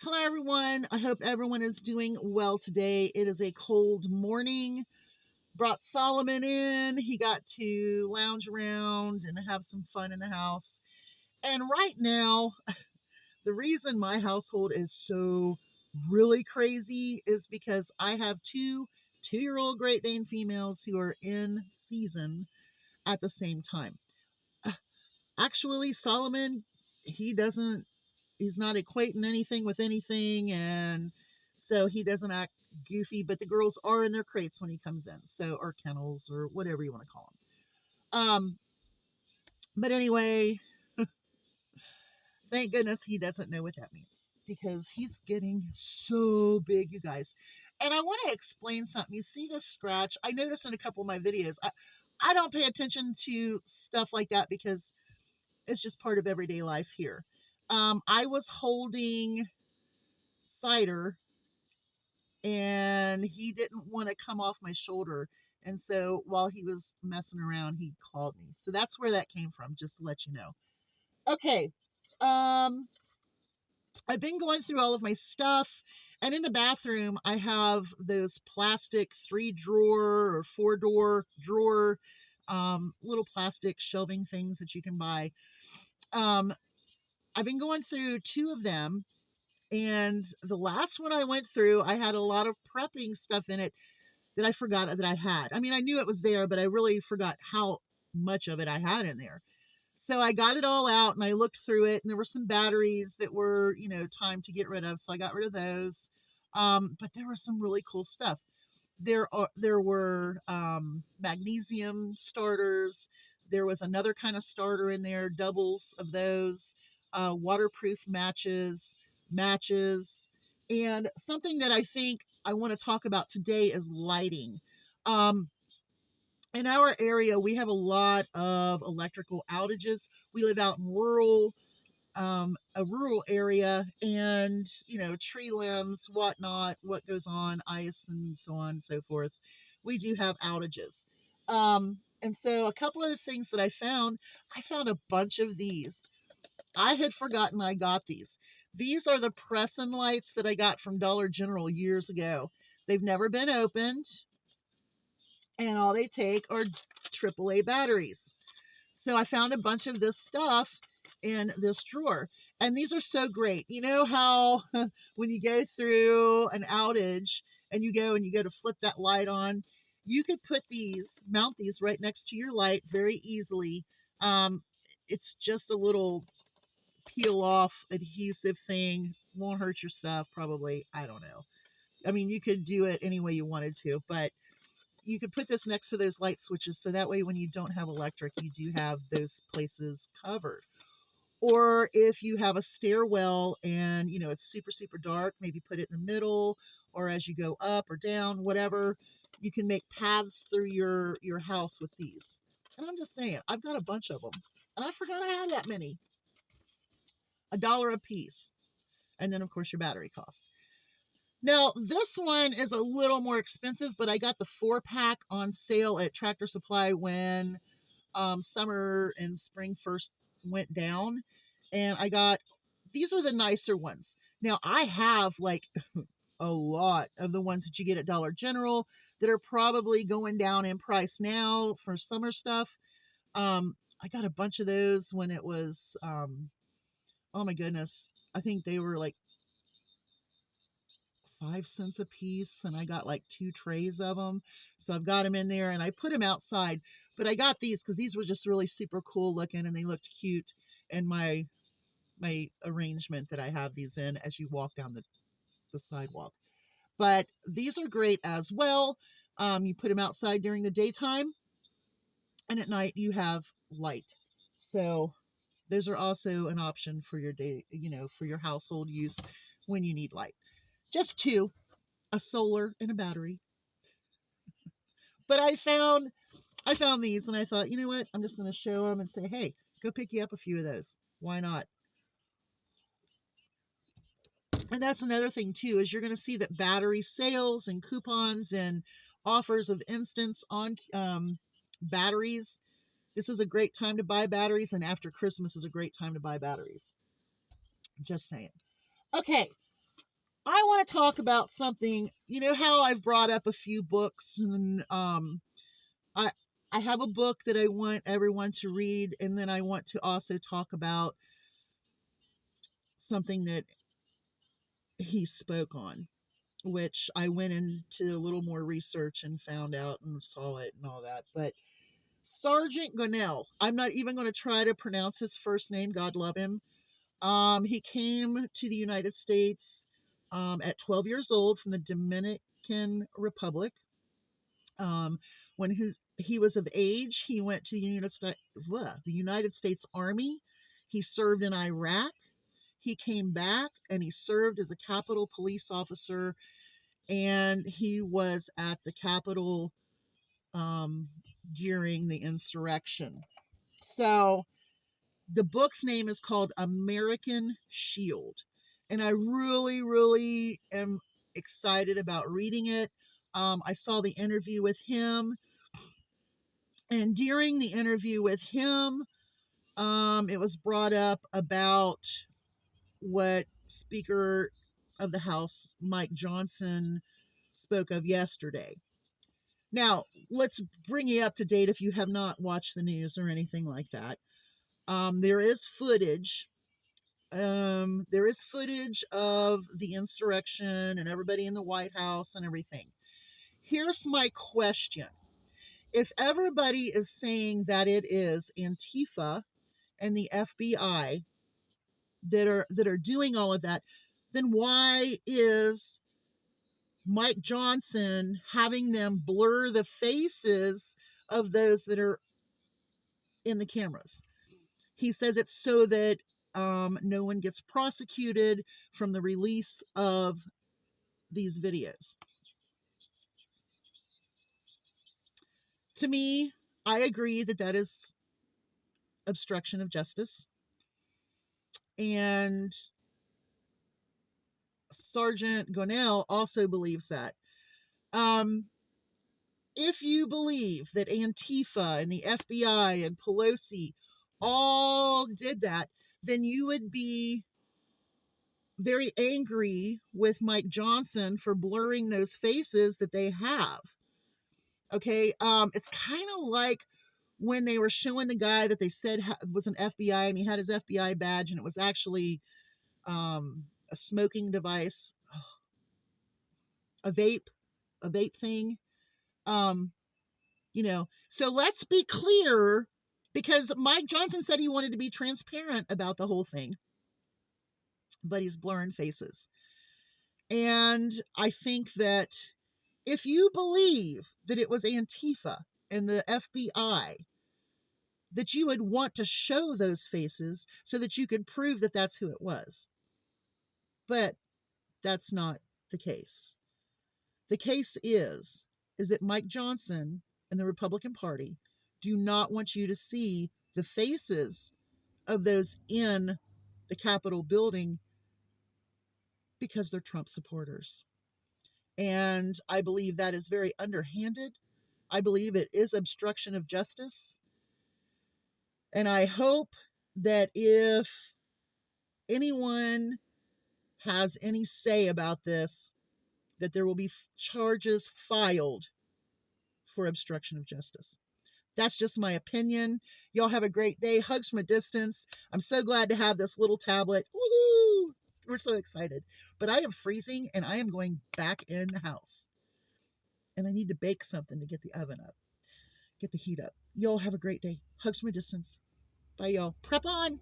Hello, everyone. I hope everyone is doing well today. It is a cold morning. Brought Solomon in. He got to lounge around and have some fun in the house. And right now, the reason my household is so really crazy is because I have two-year-old Great Dane females who are in season at the same time. Actually, Solomon, he doesn't he's not equating anything with anything, and so he doesn't act goofy, but the girls are in their crates when he comes in, so, or kennels, or whatever you want to call them. But anyway, thank goodness he doesn't know what that means, because he's getting so big, you guys. And I want to explain something. You see this scratch? I noticed in a couple of my videos, I don't pay attention to stuff like that because it's just part of everyday life here. I was holding cider and he didn't want to come off my shoulder. And so while he was messing around, he called me. So that's where that came from, just to let you know. Okay. I've been going through all of my stuff, and in the bathroom, I have those plastic 3-drawer or 4-drawer little plastic shelving things that you can buy. I've been going through 2 of them. And the last one I went through, I had a lot of prepping stuff in it that I forgot that I had. I mean, I knew it was there, but I really forgot how much of it I had in there. So I got it all out and I looked through it, and there were some batteries that were, time to get rid of. So I got rid of those. But there was some really cool stuff. There were magnesium starters. There was another kind of starter in there, doubles of those, waterproof matches, and something that I think I want to talk about today is lighting. In our area, we have a lot of electrical outages. We live out in a rural area, and tree limbs, whatnot, what goes on, ice, and so on and so forth. We do have outages. And so a couple of the things that I found a bunch of these. I had forgotten I got these. These are the Presson lights that I got from Dollar General years ago. They've never been opened, and all they take are AAA batteries. So I found a bunch of this stuff in this drawer. And these are so great. You know how when you go through an outage and you go to flip that light on, you could mount these right next to your light very easily. It's just a little peel off adhesive thing. Won't hurt your stuff, probably. I don't know. I mean, you could do it any way you wanted to, but you could put this next to those light switches, so that way when you don't have electric, you do have those places covered. Or if you have a stairwell and it's super, super dark, maybe put it in the middle, or as you go up or down, whatever, you can make paths through your house with these. And I'm just saying, I've got a bunch of them, and I forgot I had that many. $1 a piece. And then, of course, your battery cost. Now, this one is a little more expensive, but I got the 4-pack on sale at Tractor Supply when summer and spring first went down. And these are the nicer ones. Now, I have like a lot of the ones that you get at Dollar General that are probably going down in price now for summer stuff. I got a bunch of those when it was, oh my goodness, I think they were like 5 cents a piece, and I got like 2 trays of them. So I've got them in there, and I put them outside. But I got these because these were just really super cool looking, and they looked cute in my arrangement that I have these in as you walk down the sidewalk. But these are great as well. You put them outside during the daytime, and at night you have light. So those are also an option for your day, for your household use when you need light. Just 2, a solar and a battery. But I found these, and I thought, you know what? I'm just going to show them and say, hey, go pick you up a few of those. Why not? And that's another thing too, is you're going to see that battery sales and coupons and offers of instance on batteries. This is a great time to buy batteries, and after Christmas is a great time to buy batteries. Just saying. Okay. I want to talk about something. You know how I've brought up a few books, and I I have a book that I want everyone to read, and then I want to also talk about something that he spoke on, which I went into a little more research and found out and saw it and all that. But Sergeant Gonell, I'm not even going to try to pronounce his first name. God love him. He came to the United States at 12 years old from the Dominican Republic. Um, when he was of age, he went to the United States Army. He served in Iraq. He came back and he served as a Capitol police officer, and he was at the Capitol um, during the insurrection. So the book's name is called American Shield, and I really, really am excited about reading it. I saw the interview with him, and during the interview with him, it was brought up about what Speaker of the House Mike Johnson spoke of yesterday. Now, let's bring you up to date if you have not watched the news or anything like that. There is footage. There is footage of the insurrection and everybody in the White House and everything. Here's my question. If everybody is saying that it is Antifa and the FBI that are doing all of that, then why is Mike Johnson having them blur the faces of those that are in the cameras? He says it's so that no one gets prosecuted from the release of these videos. To me, I agree that that is obstruction of justice. And Sergeant Gonell also believes that. Um, if you believe that Antifa and the FBI and Pelosi all did that, then you would be very angry with Mike Johnson for blurring those faces that they have. Okay, it's kind of like when they were showing the guy that they said was an FBI, and he had his FBI badge, and it was actually a smoking device, a vape, a vape thing. Um, so let's be clear, because Mike Johnson said he wanted to be transparent about the whole thing, but he's blurring faces. And I think that if you believe that it was Antifa and the FBI, that you would want to show those faces so that you could prove that that's who it was. But that's not the case. The case is that Mike Johnson and the Republican Party do not want you to see the faces of those in the Capitol building because they're Trump supporters. And I believe that is very underhanded. I believe it is obstruction of justice. And I hope that if anyone has any say about this, that there will be charges filed for obstruction of justice. That's just my opinion. Y'all have a great day. Hugs from a distance. I'm so glad to have this little tablet. Woohoo! We're so excited. But I am freezing and I am going back in the house. And I need to bake something to get the oven up, get the heat up. Y'all have a great day. Hugs from a distance. Bye, y'all. Prep on.